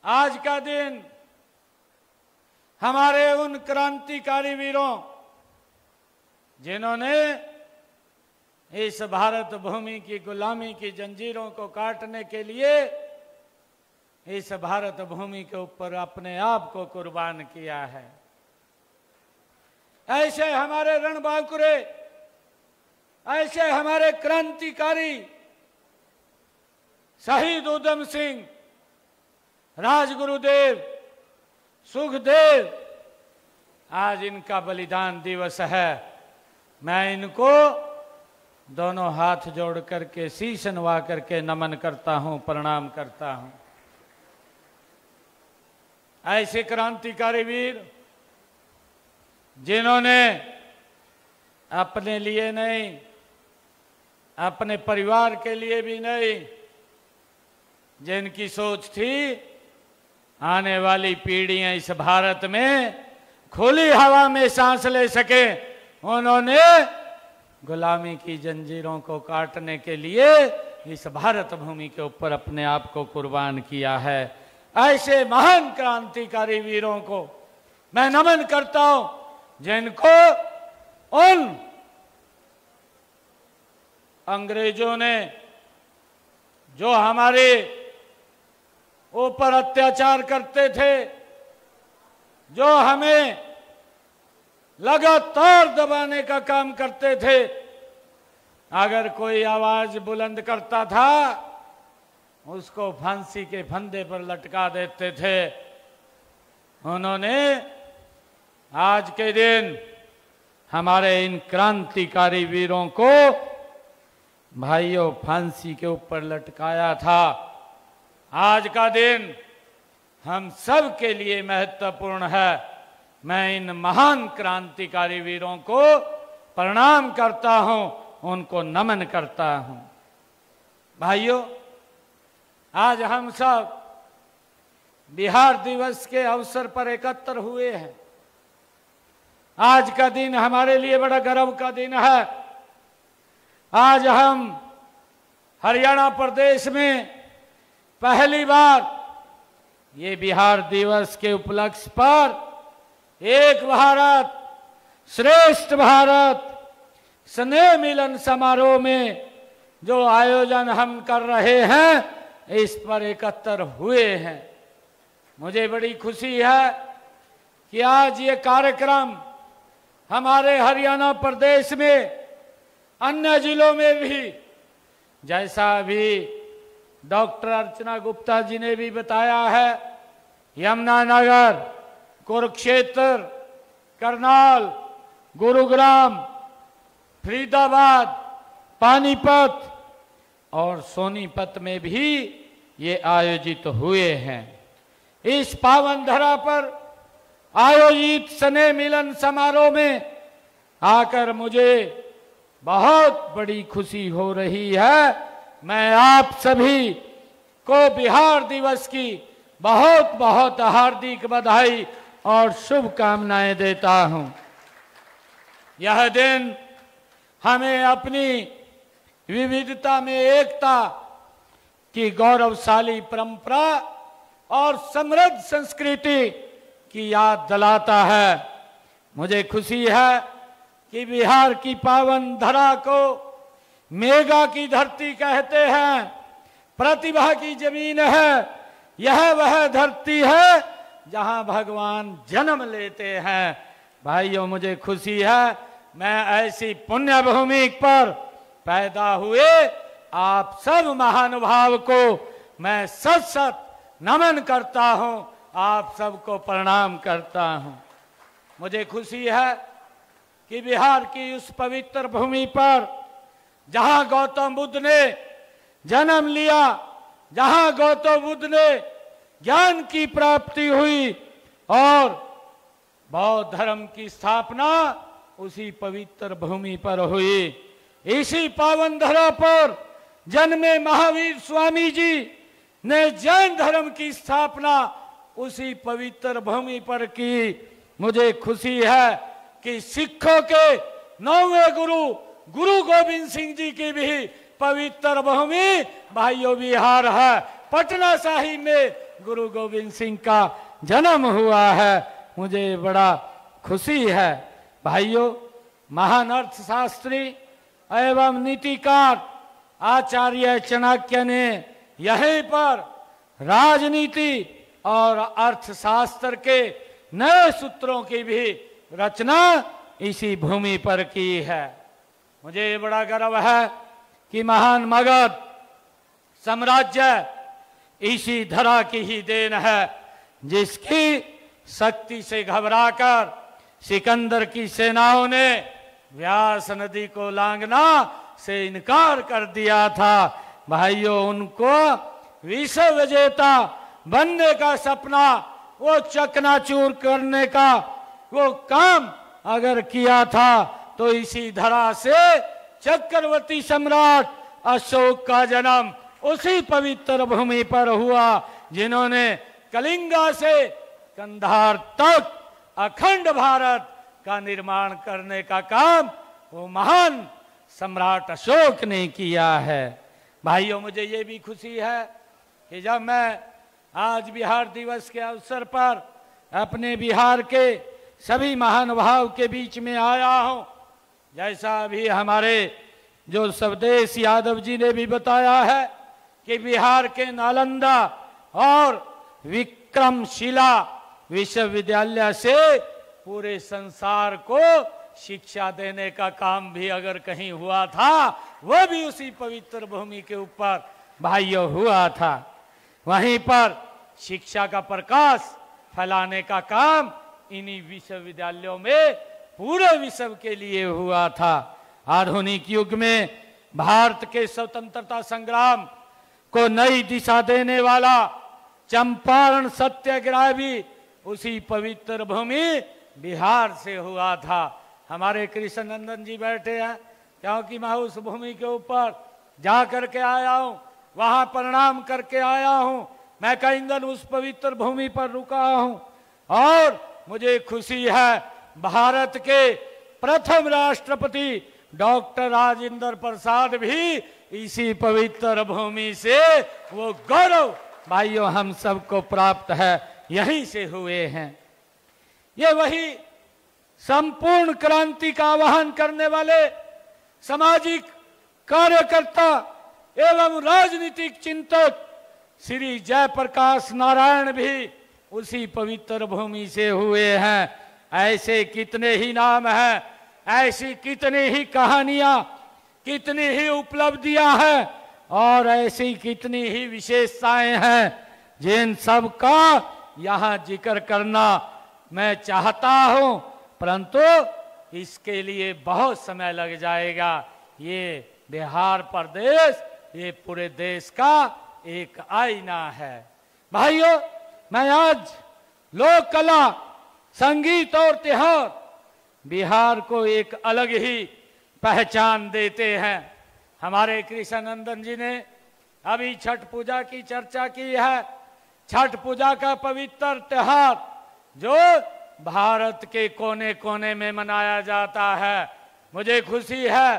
आज का दिन हमारे उन क्रांतिकारी वीरों जिन्होंने इस भारत भूमि की गुलामी की जंजीरों को काटने के लिए इस भारत भूमि के ऊपर अपने आप को कुर्बान किया है। ऐसे हमारे रणबांकुरे, ऐसे हमारे क्रांतिकारी शहीद उधम सिंह, राजगुरुदेव, सुखदेव, आज इनका बलिदान दिवस है। मैं इनको दोनों हाथ जोड़ करके शीश नवा करके नमन करता हूं, प्रणाम करता हूं। ऐसे क्रांतिकारी वीर जिन्होंने अपने लिए नहीं, अपने परिवार के लिए भी नहीं, जिनकी सोच थी आने वाली पीढ़ियां इस भारत में खुली हवा में सांस ले सके, उन्होंने गुलामी की जंजीरों को काटने के लिए इस भारत भूमि के ऊपर अपने आप को कुर्बान किया है। ऐसे महान क्रांतिकारी वीरों को मैं नमन करता हूं, जिनको उन अंग्रेजों ने जो हमारे ऊपर अत्याचार करते थे, जो हमें लगातार दबाने का काम करते थे, अगर कोई आवाज बुलंद करता था उसको फांसी के फंदे पर लटका देते थे। उन्होंने आज के दिन हमारे इन क्रांतिकारी वीरों को भाइयों फांसी के ऊपर लटकाया था। आज का दिन हम सब के लिए महत्वपूर्ण है। मैं इन महान क्रांतिकारी वीरों को प्रणाम करता हूं, उनको नमन करता हूं। भाइयों, आज हम सब बिहार दिवस के अवसर पर एकत्र हुए हैं। आज का दिन हमारे लिए बड़ा गर्व का दिन है। आज हम हरियाणा प्रदेश में पहली बार ये बिहार दिवस के उपलक्ष्य पर एक भारत श्रेष्ठ भारत स्नेह मिलन समारोह में जो आयोजन हम कर रहे हैं, इस पर एकत्र हुए हैं। मुझे बड़ी खुशी है कि आज ये कार्यक्रम हमारे हरियाणा प्रदेश में अन्य जिलों में भी, जैसा अभी डॉक्टर अर्चना गुप्ता जी ने भी बताया है, यमुनानगर, कुरुक्षेत्र, करनाल, गुरुग्राम, फरीदाबाद, पानीपत और सोनीपत में भी ये आयोजित हुए हैं। इस पावन धरा पर आयोजित स्नेह मिलन समारोह में आकर मुझे बहुत बड़ी खुशी हो रही है। मैं आप सभी को बिहार दिवस की बहुत बहुत हार्दिक बधाई और शुभकामनाएं देता हूं। यह दिन हमें अपनी विविधता में एकता की गौरवशाली परंपरा और समृद्ध संस्कृति की याद दिलाता है। मुझे खुशी है कि बिहार की पावन धरा को मेघा की धरती कहते हैं, प्रतिभा की जमीन है। यह वह धरती है जहां भगवान जन्म लेते हैं। भाइयों, मुझे खुशी है मैं ऐसी पुण्य भूमि पर पैदा हुए आप सब महानुभाव को मैं सत सत नमन करता हूं, आप सबको प्रणाम करता हूं। मुझे खुशी है कि बिहार की उस पवित्र भूमि पर जहां गौतम बुद्ध ने जन्म लिया, जहां गौतम बुद्ध ने ज्ञान की प्राप्ति हुई और बौद्ध धर्म की स्थापना उसी पवित्र भूमि पर हुई। इसी पावन धरा पर जन्मे महावीर स्वामी जी ने जैन धर्म की स्थापना उसी पवित्र भूमि पर की। मुझे खुशी है कि सिखों के 9वें गुरु गुरु गोविंद सिंह जी की भी पवित्र भूमि भाइयों बिहार है। पटना साहिब में गुरु गोविंद सिंह का जन्म हुआ है। मुझे बड़ा खुशी है। भाइयों, महान अर्थशास्त्री एवं नीतिकार आचार्य चाणक्य ने यहीं पर राजनीति और अर्थशास्त्र के नए सूत्रों की भी रचना इसी भूमि पर की है। मुझे बड़ा गर्व है कि महान मगध साम्राज्य इसी धरा की ही देन है, जिसकी शक्ति से घबराकर सिकंदर की सेनाओं ने व्यास नदी को लांघना से इनकार कर दिया था। भाइयों, उनको विश्व विजेता बनने का सपना, वो चकनाचूर करने का वो काम अगर किया था तो इसी धरा से चक्रवर्ती सम्राट अशोक का जन्म उसी पवित्र भूमि पर हुआ, जिन्होंने कलिंगा से कंधार तक अखंड भारत का निर्माण करने का काम वो महान सम्राट अशोक ने किया है। भाइयों, मुझे ये भी खुशी है कि जब मैं आज बिहार दिवस के अवसर पर अपने बिहार के सभी महानुभाव के बीच में आया हूं, जैसा अभी हमारे जो स्वदेश यादव जी ने भी बताया है कि बिहार के नालंदा और विक्रमशिला विश्वविद्यालय से पूरे संसार को शिक्षा देने का काम भी अगर कहीं हुआ था, वह भी उसी पवित्र भूमि के ऊपर भाइयों हुआ था। वहीं पर शिक्षा का प्रकाश फैलाने का काम इन्हीं विश्वविद्यालयों में पूरे विश्व के लिए हुआ था। आधुनिक युग में भारत के स्वतंत्रता संग्राम को नई दिशा देने वाला चंपारण सत्याग्रह भी उसी पवित्र भूमि बिहार से हुआ था। हमारे कृष्ण नंदन जी बैठे हैं, क्योंकि मैं उस भूमि के ऊपर जा करके आया हूं, वहां प्रणाम करके आया हूं। मैं कई दिन उस पवित्र भूमि पर रुका हूं और मुझे खुशी है भारत के प्रथम राष्ट्रपति डॉक्टर राजेंद्र प्रसाद भी इसी पवित्र भूमि से वो गौरव भाइयों हम सबको प्राप्त है, यहीं से हुए हैं। ये वही संपूर्ण क्रांति का आह्वान करने वाले सामाजिक कार्यकर्ता एवं राजनीतिक चिंतक श्री जयप्रकाश नारायण भी उसी पवित्र भूमि से हुए हैं। ऐसे कितने ही नाम हैं, ऐसी कितनी ही कहानियां, कितनी ही उपलब्धियां हैं और ऐसी कितनी ही विशेषताएं हैं जिन सब का यहाँ जिक्र करना मैं चाहता हूं, परंतु इसके लिए बहुत समय लग जाएगा। ये बिहार प्रदेश ये पूरे देश का एक आईना है। भाइयों, मैं आज लोक कला, संगीत और त्योहार बिहार को एक अलग ही पहचान देते हैं। हमारे कृष्ण नंदन जी ने अभी छठ पूजा की चर्चा की है। छठ पूजा का पवित्र त्योहार जो भारत के कोने कोने में मनाया जाता है। मुझे खुशी है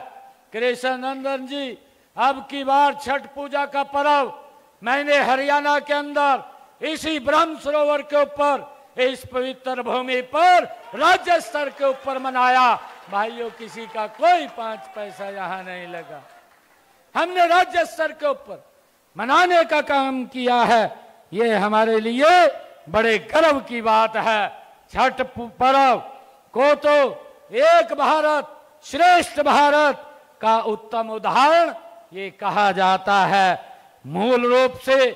कृष्ण नंदन जी, अब की बार छठ पूजा का पर्व मैंने हरियाणा के अंदर इसी ब्रह्म सरोवर के ऊपर इस पवित्र भूमि पर राज्य स्तर के ऊपर मनाया। भाइयों, किसी का कोई 5 पैसा यहाँ नहीं लगा। हमने राज्य स्तर के ऊपर मनाने का काम किया है। ये हमारे लिए बड़े गर्व की बात है। छठ पर्व को तो एक भारत श्रेष्ठ भारत का उत्तम उदाहरण ये कहा जाता है। मूल रूप से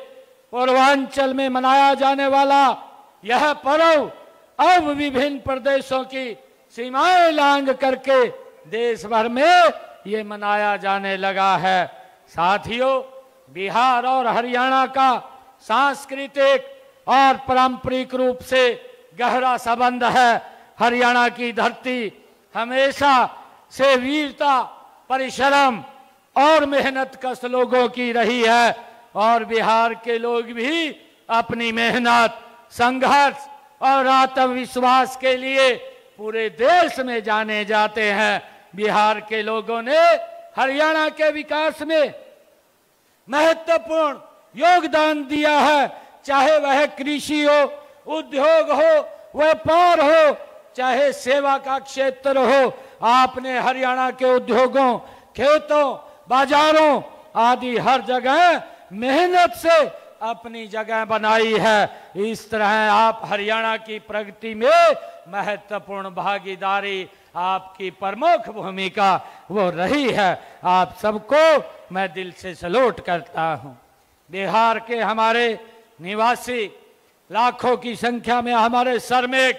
पूर्वांचल में मनाया जाने वाला यह पर्व अब विभिन्न प्रदेशों की सीमाएं लांघ करके देश भर में ये मनाया जाने लगा है। साथियों, बिहार और हरियाणा का सांस्कृतिक और पारंपरिक रूप से गहरा संबंध है। हरियाणा की धरती हमेशा से वीरता, परिश्रम और मेहनत कश लोगों की रही है और बिहार के लोग भी अपनी मेहनत, संघर्ष और आत्मविश्वास के लिए पूरे देश में जाने जाते हैं। बिहार के लोगों ने हरियाणा के विकास में महत्वपूर्ण योगदान दिया है, चाहे वह कृषि हो, उद्योग हो, व्यापार हो, चाहे सेवा का क्षेत्र हो। आपने हरियाणा के उद्योगों, खेतों, बाजारों आदि हर जगह मेहनत से अपनी जगह बनाई है। इस तरह आप हरियाणा की प्रगति में महत्वपूर्ण भागीदारी, आपकी प्रमुख भूमिका वो रही है। आप सबको मैं दिल से सैल्यूट करता हूं। बिहार के हमारे निवासी लाखों की संख्या में हमारे श्रमिक,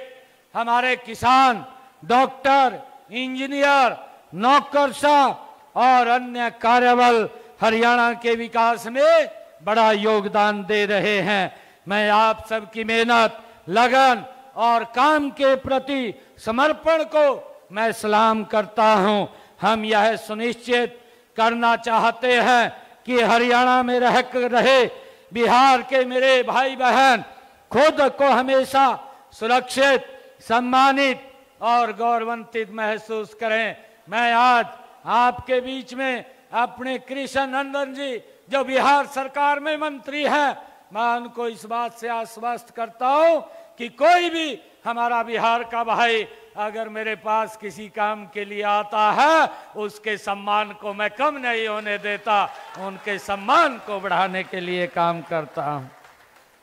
हमारे किसान, डॉक्टर, इंजीनियर, नौकरशाह और अन्य कार्यबल हरियाणा के विकास में बड़ा योगदान दे रहे हैं। मैं आप सबकी मेहनत, लगन और काम के प्रति समर्पण को मैं सलाम करता हूं। हम यह सुनिश्चित करना चाहते हैं कि हरियाणा में रहे बिहार के मेरे भाई बहन खुद को हमेशा सुरक्षित, सम्मानित और गौरवान्वित महसूस करें। मैं आज आपके बीच में अपने कृष्ण नंदन जी जो बिहार सरकार में मंत्री हैं, मैं उनको इस बात से आश्वस्त करता हूं कि कोई भी हमारा बिहार का भाई अगर मेरे पास किसी काम के लिए आता है, उसके सम्मान को मैं कम नहीं होने देता, उनके सम्मान को बढ़ाने के लिए काम करता हूं।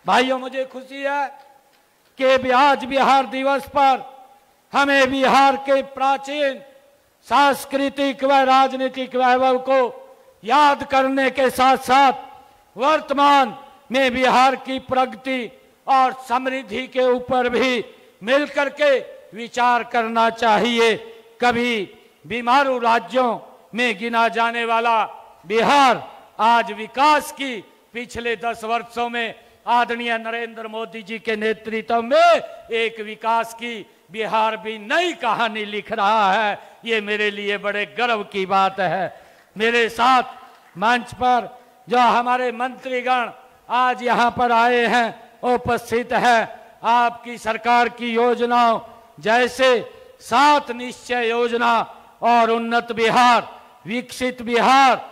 भाइयों, मुझे खुशी है कि आज बिहार दिवस पर हमें बिहार के प्राचीन सांस्कृतिक व राजनीतिक वैभव को याद करने के साथ साथ वर्तमान में बिहार की प्रगति और समृद्धि के ऊपर भी मिलकर के विचार करना चाहिए। कभी बीमारू राज्यों में गिना जाने वाला बिहार आज विकास की पिछले 10 वर्षों में आदरणीय नरेंद्र मोदी जी के नेतृत्व में एक विकास की बिहार भी नई कहानी लिख रहा है। ये मेरे लिए बड़े गर्व की बात है। मेरे साथ मंच पर जो हमारे मंत्रीगण आज यहाँ पर आए हैं, उपस्थित है। आपकी सरकार की योजनाओं जैसे 7 निश्चय योजना और उन्नत बिहार, विकसित बिहार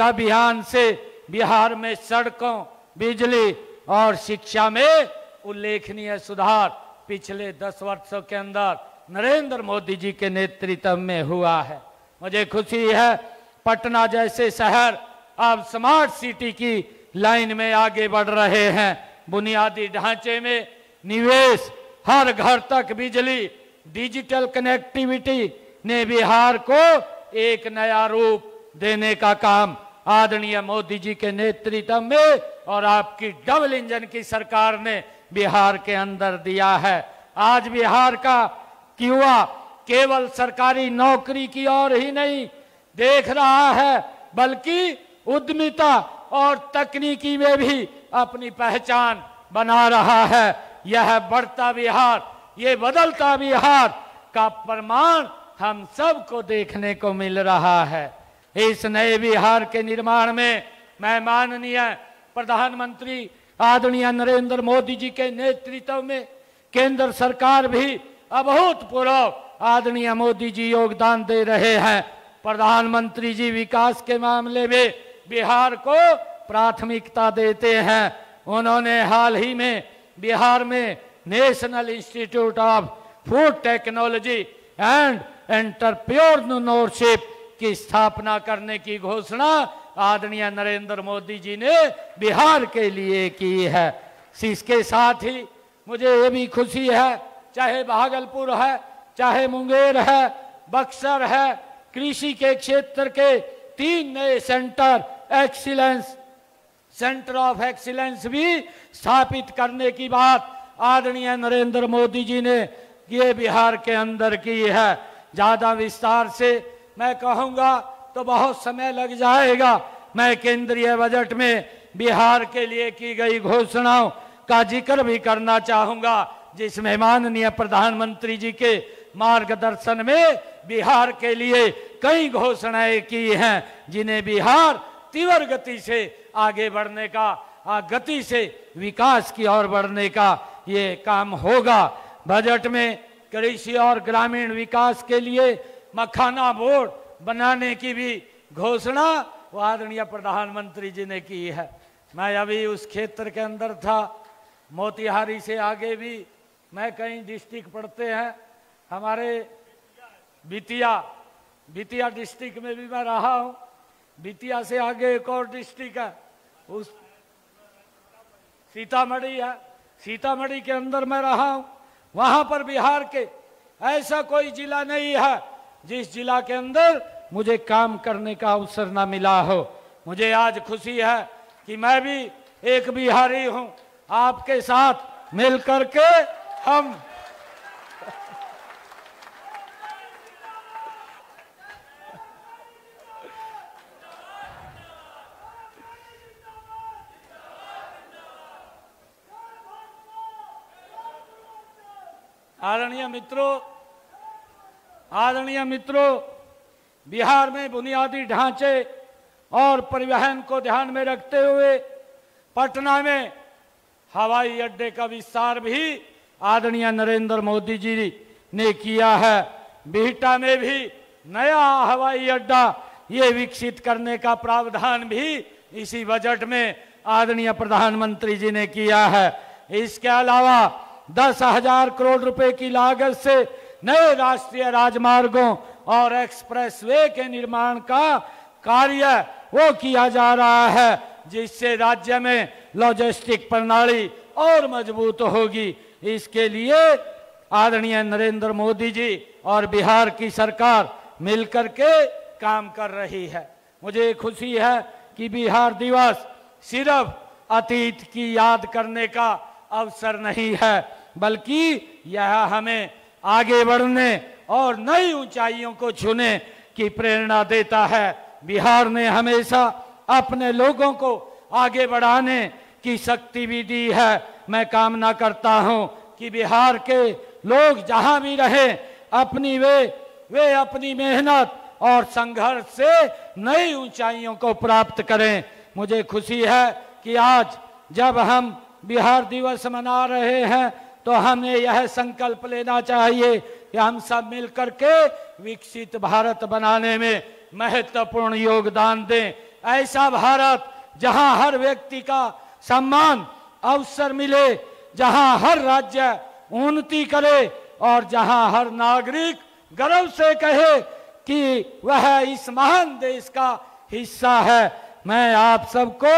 अभियान से बिहार में सड़कों, बिजली और शिक्षा में उल्लेखनीय सुधार पिछले 10 वर्षों के अंदर नरेंद्र मोदी जी के नेतृत्व में हुआ है। मुझे खुशी है पटना जैसे शहर अब स्मार्ट सिटी की लाइन में आगे बढ़ रहे हैं। बुनियादी ढांचे में निवेश, हर घर तक बिजली, डिजिटल कनेक्टिविटी ने बिहार को एक नया रूप देने का काम आदरणीय मोदी जी के नेतृत्व में और आपकी डबल इंजन की सरकार ने बिहार के अंदर दिया है। आज बिहार का युवा केवल सरकारी नौकरी की ओर ही नहीं देख रहा है, बल्कि उद्यमिता और तकनीकी में भी अपनी पहचान बना रहा है। यह बढ़ता बिहार, ये बदलता बिहार का प्रमाण हम सबको देखने को मिल रहा है। इस नए बिहार के निर्माण में मैं माननीय प्रधानमंत्री आदरणीय नरेंद्र मोदी जी के नेतृत्व में केंद्र सरकार भी अभूतपूर्व आदरणीय मोदी जी योगदान दे रहे हैं। प्रधानमंत्री जी विकास के मामले में बिहार को प्राथमिकता देते हैं। उन्होंने हाल ही में बिहार में national institute of food technology and entrepreneurship की स्थापना करने की घोषणा आदरणीय नरेंद्र मोदी जी ने बिहार के लिए की है। इसके साथ ही मुझे ये भी खुशी है, चाहे भागलपुर है, चाहे मुंगेर है, बक्सर है, कृषि के क्षेत्र के 3 नए सेंटर ऑफ एक्सीलेंस भी स्थापित करने की बात आदरणीय नरेंद्र मोदी जी ने ये बिहार के अंदर की है। ज्यादा विस्तार से मैं कहूंगा तो बहुत समय लग जाएगा। मैं केंद्रीय बजट में बिहार के लिए की गई घोषणाओं का जिक्र भी करना चाहूंगा, जिसमें माननीय प्रधानमंत्री जी के मार्गदर्शन में बिहार के लिए कई घोषणाएं की हैं, जिन्हें बिहार तीव्र गति से आगे बढ़ने का, गति से विकास की ओर बढ़ने का ये काम होगा। बजट में कृषि और ग्रामीण विकास के लिए मखाना बोर्ड बनाने की भी घोषणा वो आदरणीय प्रधानमंत्री जी ने की है। मैं अभी उस क्षेत्र के अंदर था, मोतिहारी से आगे भी मैं कई डिस्ट्रिक्ट पढ़ते हैं, हमारे बितिया डिस्ट्रिक्ट में भी मैं रहा हूँ। बितिया से आगे एक और डिस्ट्रिक्ट है, उस सीतामढ़ी है, सीतामढ़ी के अंदर मैं रहा हूँ। वहां पर बिहार के ऐसा कोई जिला नहीं है जिस जिला के अंदर मुझे काम करने का अवसर ना मिला हो। मुझे आज खुशी है कि मैं भी एक बिहारी हूं। आपके साथ मिलकर के हम आदरणीय मित्रों, बिहार में बुनियादी ढांचे और परिवहन को ध्यान में रखते हुए पटना में हवाई अड्डे का विस्तार भी आदरणीय नरेंद्र मोदी जी ने किया है। बिहटा में भी नया हवाई अड्डा ये विकसित करने का प्रावधान भी इसी बजट में आदरणीय प्रधानमंत्री जी ने किया है। इसके अलावा 10,000 करोड़ रुपए की लागत से नए राष्ट्रीय राजमार्गों और एक्सप्रेसवे के निर्माण का कार्य वो किया जा रहा है, जिससे राज्य में लॉजिस्टिक प्रणाली और मजबूत होगी। इसके लिए आदरणीय नरेंद्र मोदी जी और बिहार की सरकार मिलकर के काम कर रही है। मुझे खुशी है कि बिहार दिवस सिर्फ अतीत की याद करने का अवसर नहीं है, बल्कि यह हमें आगे बढ़ने और नई ऊंचाइयों को छूने की प्रेरणा देता है। बिहार ने हमेशा अपने लोगों को आगे बढ़ाने की शक्ति भी दी है। मैं कामना करता हूं कि बिहार के लोग जहां भी रहें, वे अपनी मेहनत और संघर्ष से नई ऊंचाइयों को प्राप्त करें। मुझे खुशी है कि आज जब हम बिहार दिवस मना रहे हैं तो हमें यह संकल्प लेना चाहिए कि हम सब मिलकर के विकसित भारत बनाने में महत्वपूर्ण योगदान दें। ऐसा भारत जहां हर व्यक्ति का सम्मान अवसर मिले, जहां हर राज्य उन्नति करे और जहां हर नागरिक गर्व से कहे कि वह इस महान देश का हिस्सा है। मैं आप सबको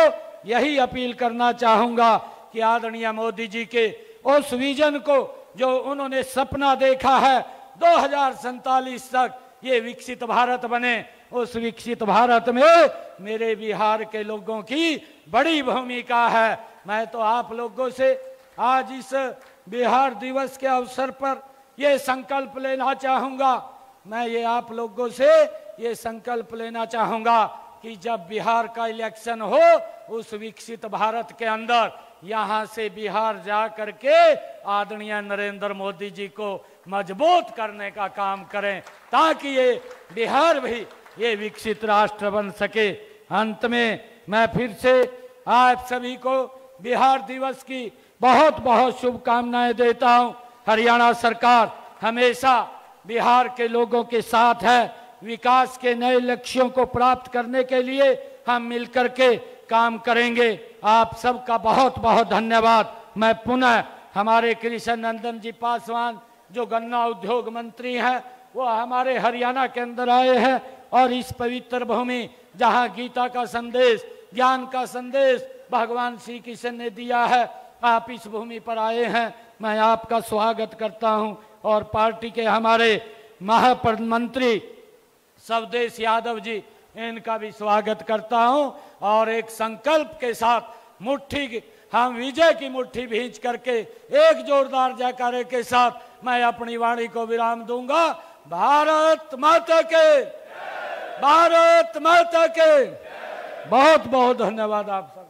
यही अपील करना चाहूंगा कि आदरणीय मोदी जी के उस विजन को जो उन्होंने सपना देखा है 2047 तक ये विकसित भारत बने, उस विकसित भारत में मेरे बिहार के लोगों की बड़ी भूमिका है। मैं तो आप लोगों से आज इस बिहार दिवस के अवसर पर ये संकल्प लेना चाहूंगा, मैं ये आप लोगों से ये संकल्प लेना चाहूंगा कि जब बिहार का इलेक्शन हो उस विकसित भारत के अंदर यहाँ से बिहार जा करके आदरणीय नरेंद्र मोदी जी को मजबूत करने का काम करें, ताकि ये बिहार भी ये विकसित राष्ट्र बन सके। अंत में मैं फिर से आप सभी को बिहार दिवस की बहुत बहुत शुभकामनाएं देता हूं। हरियाणा सरकार हमेशा बिहार के लोगों के साथ है। विकास के नए लक्ष्यों को प्राप्त करने के लिए हम मिलकर के काम करेंगे। आप सबका बहुत बहुत धन्यवाद। मैं पुनः हमारे कृष्ण नंदन जी पासवान जो गन्ना उद्योग मंत्री हैं, वो हमारे हरियाणा के अंदर आए हैं और इस पवित्र भूमि जहां गीता का संदेश, ज्ञान का संदेश भगवान श्री कृष्ण ने दिया है, आप इस भूमि पर आए हैं। मैं आपका स्वागत करता हूं और पार्टी के हमारे महाप्रधानमंत्री स्वदेश यादव जी, इनका भी स्वागत करता हूं और एक संकल्प के साथ हम विजय की मुट्ठी भींच करके एक जोरदार जयकारे के साथ मैं अपनी वाणी को विराम दूंगा। भारत माता के, भारत माता के। बहुत बहुत धन्यवाद आप सब।